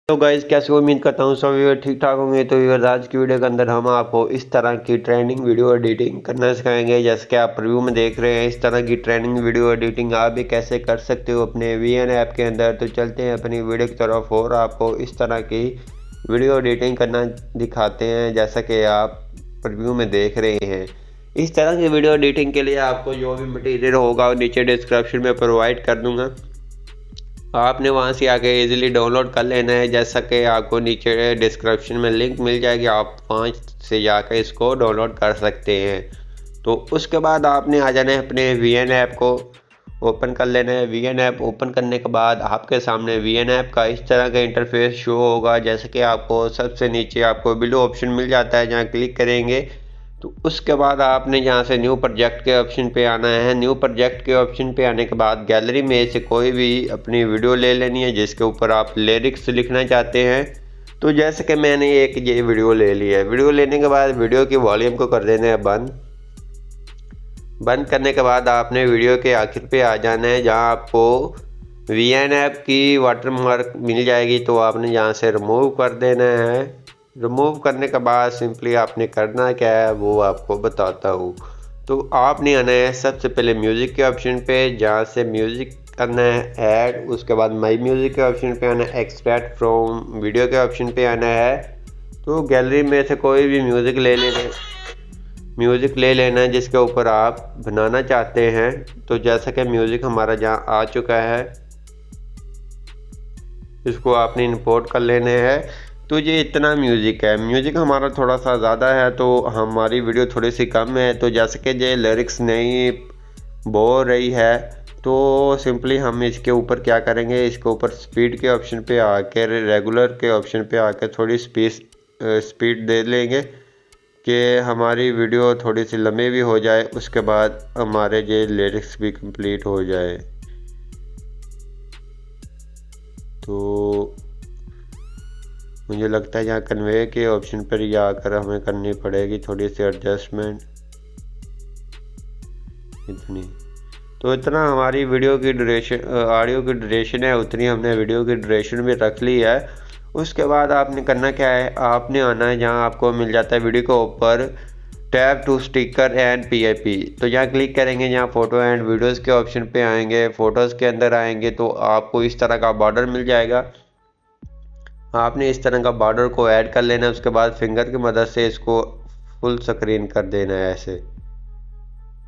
तो गाइस कैसे हो? उम्मीद करता हूँ सब व्यूअर ठीक ठाक होंगे। तो व्यूअर्स आज की वीडियो के अंदर हम आपको इस तरह की ट्रेंडिंग वीडियो एडिटिंग करना सिखाएंगे। जैसे कि आप रिव्यू में देख रहे हैं, इस तरह की ट्रेंडिंग वीडियो एडिटिंग आप भी कैसे कर सकते हो अपने वीएन ऐप के अंदर। तो चलते हैं अपनी वीडियो की तरफ और आपको इस तरह की वीडियो एडिटिंग करना दिखाते हैं जैसा कि आप रिव्यू में देख रहे हैं। इस तरह की वीडियो एडिटिंग के लिए आपको जो भी मटेरियल होगा नीचे डिस्क्रिप्शन में प्रोवाइड कर दूंगा, आपने वहां से आके इजीली डाउनलोड कर लेना है। जैसा कि आपको नीचे डिस्क्रिप्शन में लिंक मिल जाएगी, आप 5 से जाकर इसको डाउनलोड कर सकते हैं। तो उसके बाद आपने आ जाना है अपने वीएन ऐप को ओपन कर लेना है। वीएन ऐप ओपन करने के बाद आपके सामने वीएन ऐप का इस तरह का इंटरफेस शो होगा। जैसे कि आपको सबसे नीचे आपको बिलो ऑप्शन मिल जाता है, जहाँ क्लिक करेंगे तो उसके बाद आपने यहाँ से न्यू प्रोजेक्ट के ऑप्शन पे आना है। न्यू प्रोजेक्ट के ऑप्शन पे आने के बाद गैलरी में से कोई भी अपनी वीडियो ले लेनी है जिसके ऊपर आप लिरिक्स लिखना चाहते हैं। तो जैसे कि मैंने एक ये वीडियो ले लिया है। वीडियो लेने के बाद वीडियो की वॉल्यूम को कर देना है बंद। बंद करने के बाद आपने वीडियो के आखिर पे आ जाना है, जहाँ आपको वीएन ऐप की वाटरमार्क मिल जाएगी। तो आपने यहाँ से रिमूव कर देना है। रिमूव करने के बाद सिंपली आपने करना क्या है वो आपको बताता हूँ। तो आपने आना है सबसे पहले म्यूज़िक के ऑप्शन पे, जहाँ से म्यूज़िक करना है ऐड। उसके बाद माई म्यूज़िक के ऑप्शन पे आना है, एक्सट्रैक्ट फ्रॉम वीडियो के ऑप्शन पे आना है। तो गैलरी में से कोई भी म्यूज़िक ले लेना है जिसके ऊपर आप बनाना चाहते हैं। तो जैसा कि म्यूज़िक हमारा जहाँ आ चुका है, इसको आपने इंपोर्ट कर लेने हैं। तो ये इतना म्यूज़िक है। म्यूज़िक हमारा थोड़ा सा ज़्यादा है तो हमारी वीडियो थोड़ी सी कम है। तो जैसे कि ये लिरिक्स नहीं बोल रही है, तो सिंपली हम इसके ऊपर क्या करेंगे, इसके ऊपर स्पीड के ऑप्शन पे आकर रेगुलर के ऑप्शन पे आकर थोड़ी स्पीड दे लेंगे कि हमारी वीडियो थोड़ी सी लंबी भी हो जाए, उसके बाद हमारे ये लिरिक्स भी कंप्लीट हो जाए। तो मुझे लगता है यहाँ कन्वे के ऑप्शन पर जाकर हमें करनी पड़ेगी थोड़ी सी एडजस्टमेंट। इतनी तो इतना हमारी वीडियो की ड्यूरेशन ऑडियो की ड्यूरेशन है, उतनी हमने वीडियो की ड्यूरेशन भी रख ली है। उसके बाद आपने करना क्या है, आपने आना है जहाँ आपको मिल जाता है वीडियो के ऊपर tab to sticker and PIP. तो यहाँ क्लिक करेंगे, यहाँ फ़ोटो एंड वीडियोज़ के ऑप्शन पे आएंगे। फ़ोटोज़ के अंदर आएंगे तो आपको इस तरह का बॉर्डर मिल जाएगा। आपने इस तरह का बॉर्डर को ऐड कर लेना है। उसके बाद फिंगर की मदद से इसको फुल स्क्रीन कर देना है ऐसे।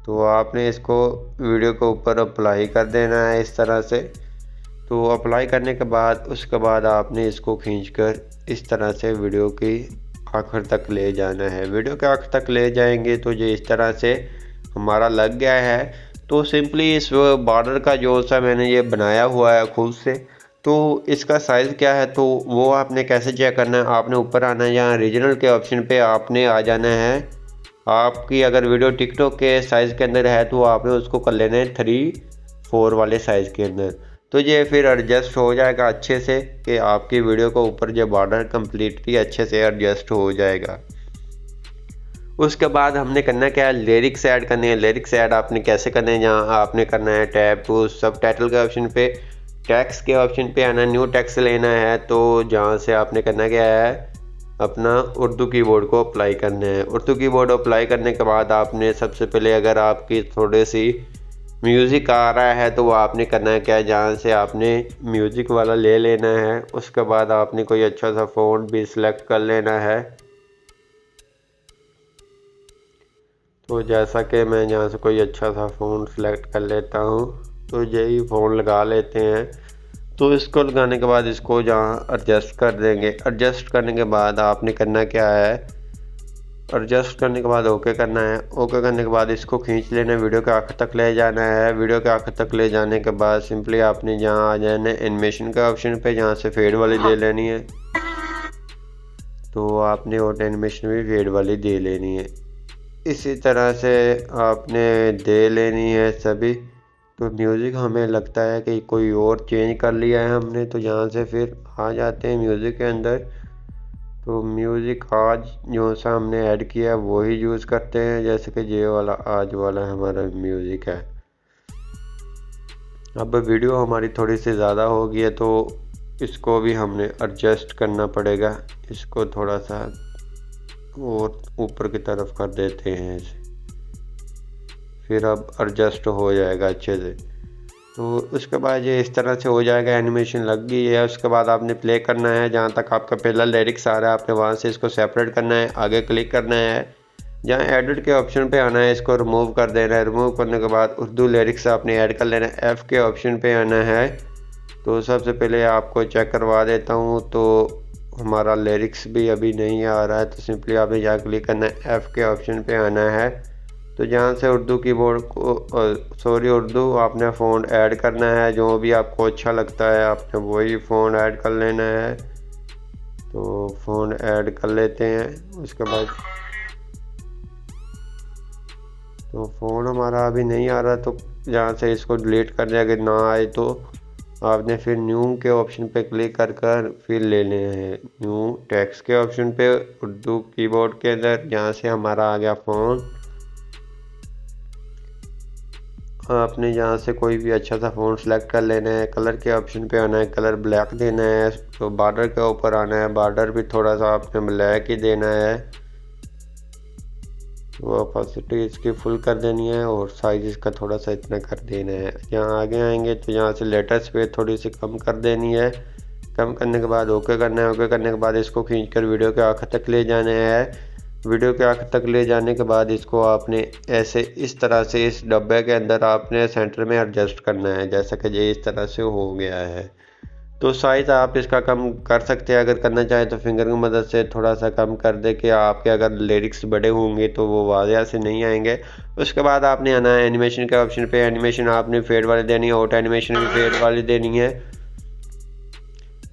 तो आपने इसको वीडियो के ऊपर अप्लाई कर देना है इस तरह से। तो अप्लाई करने के बाद उसके बाद आपने इसको खींचकर इस तरह से वीडियो की आखिर तक ले जाना है। वीडियो के आखिर तक ले जाएंगे तो ये इस तरह से हमारा लग गया है। तो सिंपली इस बॉर्डर का जो सा मैंने ये बनाया हुआ है खुद से, तो इसका साइज़ क्या है तो वो आपने कैसे चेक करना है, आपने ऊपर आना है, यहाँ रीजनल के ऑप्शन पे आपने आ जाना है। आपकी अगर वीडियो टिकटॉक के साइज़ के अंदर है तो आपने उसको कर लेना है 3:4 वाले साइज़ के अंदर। तो ये फिर एडजस्ट हो जाएगा अच्छे से कि आपकी वीडियो को ऊपर जो बॉर्डर कम्प्लीटली अच्छे से एडजस्ट हो जाएगा। उसके बाद हमने करना क्या है, लिरिक्स ऐड करने हैं। लिरिक्स ऐड आपने कैसे करना है, जहाँ आपने करना है टैब टू सब टाइटल के ऑप्शन पे, टेक्स्ट के ऑप्शन पे आना, न्यू टेक्स्ट लेना है। तो जहाँ से आपने करना क्या है, अपना उर्दू कीबोर्ड को अप्लाई करना है। उर्दू कीबोर्ड अप्लाई करने के बाद आपने सबसे पहले अगर आपकी थोड़ी सी म्यूज़िक आ रहा है तो वो आपने करना है क्या है, जहाँ से आपने म्यूज़िक वाला ले लेना है। उसके बाद आपने कोई अच्छा सा फ़ॉन्ट भी सिलेक्ट कर लेना है। तो जैसा कि मैं यहाँ से कोई अच्छा सा फ़ोन सेलेक्ट कर लेता हूँ, तो यही फ़ोन लगा लेते हैं। तो इसको लगाने के बाद इसको जहाँ एडजस्ट कर देंगे। एडजस्ट करने के बाद आपने करना क्या है, एडजस्ट करने के बाद ओके करना है। ओके करने के बाद इसको खींच लेना है, वीडियो के आखिर तक ले जाना है। वीडियो के आखिर तक ले जाने के बाद सिंपली आपने जहाँ आ जाना है एनिमेशन के ऑप्शन पे, जहाँ से फेड वाली दे लेनी है। तो आपने और एनिमेशन भी फेड वाली दे लेनी है। इसी तरह से आपने दे लेनी है सभी। तो म्यूज़िक हमें लगता है कि कोई और चेंज कर लिया है हमने, तो यहाँ से फिर आ जाते हैं म्यूज़िक के अंदर। तो म्यूज़िक आज जो सा हमने ऐड किया है वही यूज़ करते हैं, जैसे कि ये वाला आज वाला हमारा म्यूज़िक है। अब वीडियो हमारी थोड़ी सी ज़्यादा हो गई है तो इसको भी हमने एडजस्ट करना पड़ेगा। इसको थोड़ा सा और ऊपर की तरफ कर देते हैं इसे, फिर अब एडजस्ट हो जाएगा अच्छे से। तो उसके बाद ये इस तरह से हो जाएगा, एनिमेशन लग गई है। उसके बाद आपने प्ले करना है, जहाँ तक आपका पहला लिरिक्स आ रहा है आपने वहाँ से इसको सेपरेट करना है, आगे क्लिक करना है, जहाँ एडिट के ऑप्शन पे आना है, इसको रिमूव कर देना है। रिमूव करने के बाद उर्दू लिरिक्स आपने ऐड कर लेना है, एफ़ के ऑप्शन पे आना है। तो सबसे पहले आपको चेक करवा देता हूँ, तो हमारा लिरिक्स भी अभी नहीं आ रहा है, तो सिंपली आपने यहाँ क्लिक करना है, एफ़ के ऑप्शन पे आना है। तो जहाँ से उर्दू कीबोर्ड को उर्दू आपने फ़ॉन्ट ऐड करना है, जो भी आपको अच्छा लगता है आपने वही फ़ॉन्ट ऐड कर लेना है। तो फ़ॉन्ट ऐड कर लेते हैं। उसके बाद तो फ़ोन हमारा अभी नहीं आ रहा, तो जहाँ से इसको डिलीट कर दिया, अगर ना आए तो आपने फिर न्यू के ऑप्शन पे क्लिक कर फिर ले लें हैं न्यू टेक्स्ट के ऑप्शन पे उर्दू कीबोर्ड के अंदर, जहाँ से हमारा आ गया फ़ोन। आपने जहाँ से कोई भी अच्छा सा फ़ोन सेलेक्ट कर लेना है, कलर के ऑप्शन पे आना है, कलर ब्लैक देना है। तो बॉर्डर के ऊपर आना है, बॉर्डर भी थोड़ा सा आपने ब्लैक ही देना है। वो ऑपोसिटी इसकी फुल कर देनी है और साइज इसका थोड़ा सा इतना कर देना है। यहाँ आगे आएंगे तो यहाँ से लेटर स्पेस थोड़ी सी कम कर देनी है। कम करने के बाद ओके करना है। ओके करने के बाद इसको खींचकर वीडियो के आखिर तक ले जाना है। वीडियो के आखिर तक ले जाने के बाद इसको आपने ऐसे इस तरह से इस डब्बे के अंदर आपने सेंटर में एडजस्ट करना है, जैसा कि ये इस तरह से हो गया है। तो साइज़ आप इसका कम कर सकते हैं, अगर करना चाहें तो फिंगर की मदद से थोड़ा सा कम कर दे कि आपके अगर लिरिक्स बड़े होंगे तो वो वाज़ह से नहीं आएंगे। उसके बाद आपने आना है एनिमेशन के ऑप्शन पे। एनिमेशन आपने फेड वाली देनी है, ऑटो एनिमेशन भी फेड वाली देनी है।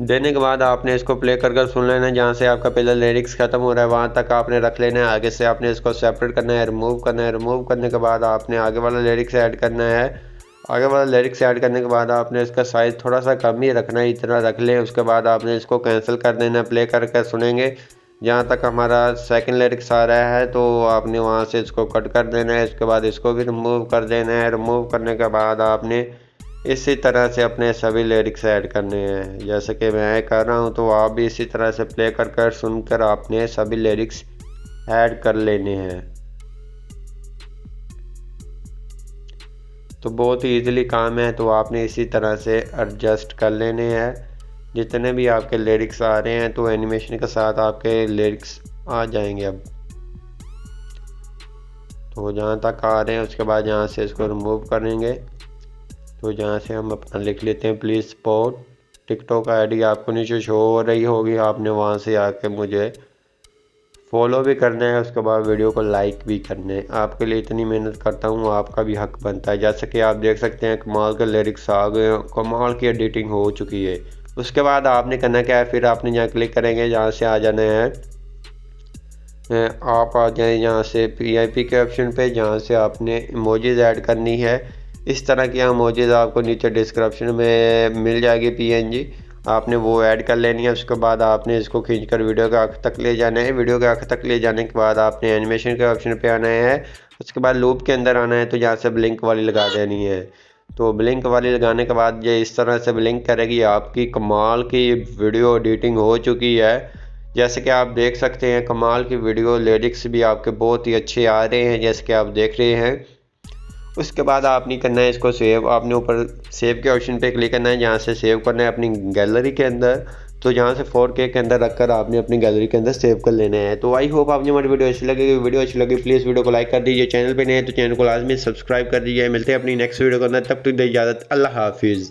देने के बाद आपने इसको प्ले कर सुन लेना है, जहाँ से आपका पहला लिरिक्स ख़त्म हो रहा है वहाँ तक आपने रख लेना है। आगे से आपने इसको सेपरेट करना है, रिमूव करना है। रिमूव करने के बाद आपने आगे वाला लिरिक्स ऐड करना है। आगे वाला लिरिक्स ऐड करने के बाद आपने इसका साइज़ थोड़ा सा कम ही रखना है, इतना रख लें। उसके बाद आपने इसको कैंसिल कर देना, प्ले करके सुनेंगे। जहाँ तक हमारा सेकंड लिरिक्स आ रहा है तो आपने वहाँ से इसको कट कर देना है। इसके बाद इसको भी रिमूव कर देना है। रिमूव करने के बाद आपने इसी तरह से अपने सभी लिरिक्स ऐड करने हैं, जैसे कि मैं कर रहा हूँ। तो आप भी इसी तरह से प्ले कर सुनकर आपने सभी लिरिक्स ऐड कर लेने हैं। तो बहुत ही ईजिली काम है, तो आपने इसी तरह से एडजस्ट कर लेने हैं जितने भी आपके लिरिक्स आ रहे हैं। तो एनिमेशन के साथ आपके लिरिक्स आ जाएंगे। अब तो जहाँ तक आ रहे हैं उसके बाद यहाँ से इसको रिमूव करेंगे। तो जहाँ से हम अपना लिख लेते हैं प्लीज़ सपोर्ट। टिकटॉक आईडी आपको नीचे शो हो रही होगी, आपने वहाँ से आके मुझे फॉलो भी करना है। उसके बाद वीडियो को लाइक भी करना है। आपके लिए इतनी मेहनत करता हूँ, आपका भी हक बनता है। जैसे कि आप देख सकते हैं कमाल के लिरिक्स आ गए, कमाल की एडिटिंग हो चुकी है। उसके बाद आपने करना क्या है, फिर आपने यहाँ क्लिक करेंगे, जहाँ से आ जाना है आप आ जाएँ यहाँ से PIP के ऑप्शन पे, जहाँ से आपने इमोजीज ऐड करनी है। इस तरह की इमोजीज आपको नीचे डिस्क्रिप्शन में मिल जाएगी PNG, आपने वो ऐड कर लेनी है। उसके बाद आपने इसको खींचकर वीडियो के आखिर तक ले जाना है। वीडियो के आखिर तक ले जाने के बाद आपने एनिमेशन के ऑप्शन पे आना है। उसके बाद लूप के अंदर आना है, तो यहाँ से ब्लिंक वाली लगा देनी है। तो ब्लिंक वाली लगाने के बाद ये इस तरह से ब्लिंक करेगी। आपकी कमाल की वीडियो एडिटिंग हो चुकी है। जैसे कि आप देख सकते हैं कमाल की वीडियो, लिरिक्स भी आपके बहुत ही अच्छे आ रहे हैं जैसे कि आप देख रहे हैं। उसके बाद आपने करना है इसको सेव। आपने ऊपर सेव के ऑप्शन पे क्लिक करना है, जहाँ से सेव करना है अपनी गैलरी के अंदर। तो जहाँ से 4K के अंदर रखकर आपने अपनी गैलरी के अंदर सेव कर लेना है। तो आई होप आपने हमारी वीडियो अच्छी लगेगी। वीडियो अच्छी लगी प्लीज़ वीडियो को लाइक कर दीजिए। चैनल पे नए हैं तो चैनल को लाजमी सब्सक्राइब कर दीजिए। मिलते हैं अपनी नेक्स्ट वीडियो के अंदर, तब तक दे इजाज़त। अल्लाह हाफिज़।